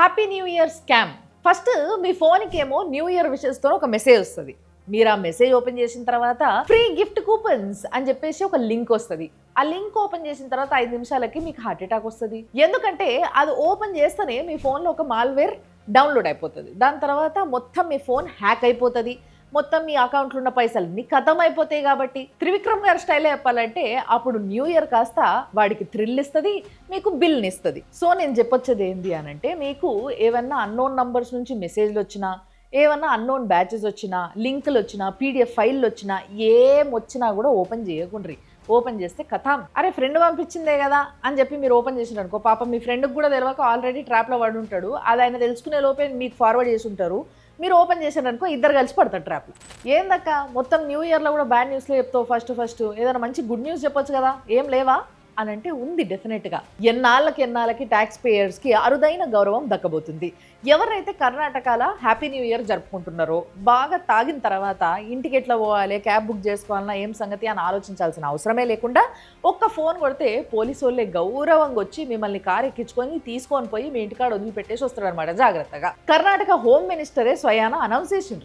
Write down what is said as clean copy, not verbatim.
Happy new year scam. First మీ ఫోన్కి ఏమో న్యూ ఇయర్ విషెస్తో ఒక మెసేజ్ వస్తుంది. మీరు ఆ మెసేజ్ ఓపెన్ చేసిన తర్వాత ఫ్రీ గిఫ్ట్ కూపన్స్ అని చెప్పేసి ఒక లింక్ వస్తుంది. ఆ లింక్ ఓపెన్ చేసిన తర్వాత 5 నిమిషాలకి మీకు హార్ట్ అటాక్ వస్తుంది. ఎందుకంటే అది ఓపెన్ చేస్తేనే మీ ఫోన్లో ఒక మాల్వేర్ డౌన్లోడ్ అయిపోతుంది. దాని తర్వాత మొత్తం మీ ఫోన్ హ్యాక్ అయిపోతుంది. మొత్తం మీ అకౌంట్లో ఉన్న పైసలు నీ ఖతం అయిపోతాయి. కాబట్టి త్రివిక్రమ్ గారి స్టైల్లో చెప్పాలంటే అప్పుడు న్యూ ఇయర్ కాస్త వాడికి థ్రిల్ ఇస్తుంది, మీకు బిల్ని ఇస్తుంది. సో నేను చెప్పొచ్చేది ఏంటి అని అంటే, మీకు ఏమన్నా అన్నోన్ నంబర్స్ నుంచి మెసేజ్లు వచ్చినా, ఏమన్నా అన్నోన్ బ్యాచెస్ వచ్చినా, లింకులు వచ్చినా, పీడిఎఫ్ ఫైళ్ళు వచ్చినా, ఏం వచ్చినా కూడా ఓపెన్ చేయకుండ్రి. ఓపెన్ చేస్తే కథం, అరే ఫ్రెండ్ పంపించిందే కదా అని చెప్పి మీరు ఓపెన్ చేసినారు అనుకో, పాపం మీ ఫ్రెండ్కి కూడా తెలియక ఆల్రెడీ ట్రాప్లో పడి ఉంటాడు. అది ఆయన తెలుసుకునే లోపే మీకు ఫార్వర్డ్ చేసి ఉంటారు. మీరు ఓపెన్ చేశారనుకో ఇద్దరు కలిసి పడతారు ట్రాప్లో. ఏందక్క మొత్తం న్యూ ఇయర్లో కూడా బ్యాడ్ న్యూస్లో చెప్తావు, ఫస్ట్ ఏదైనా మంచి గుడ్ న్యూస్ చెప్పొచ్చు కదా, ఏం లేవా అని అంటే ఉంది డెఫినెట్గా. ఎన్నాళ్ళకి ట్యాక్స్ పేయర్స్కి అరుదైన గౌరవం దక్కబోతుంది. ఎవరైతే కర్ణాటకలో హ్యాపీ న్యూ ఇయర్ జరుపుకుంటున్నారో, బాగా తాగిన తర్వాత ఇంటికి ఎట్లా పోవాలి, క్యాబ్ బుక్ చేసుకోవాలన్నా ఏం సంగతి అని ఆలోచించాల్సిన అవసరమే లేకుండా ఒక్క ఫోన్ కొడితే పోలీసు వాళ్ళే గౌరవంగా వచ్చి మిమ్మల్ని కారు ఎక్కించుకొని తీసుకొని పోయి మీ ఇంటికాడ వదిలిపెట్టేసి వస్తారనమాట జాగ్రత్తగా. కర్ణాటక హోమ్ మినిస్టరే స్వయాన అనౌన్స్ చేసిండ్రు,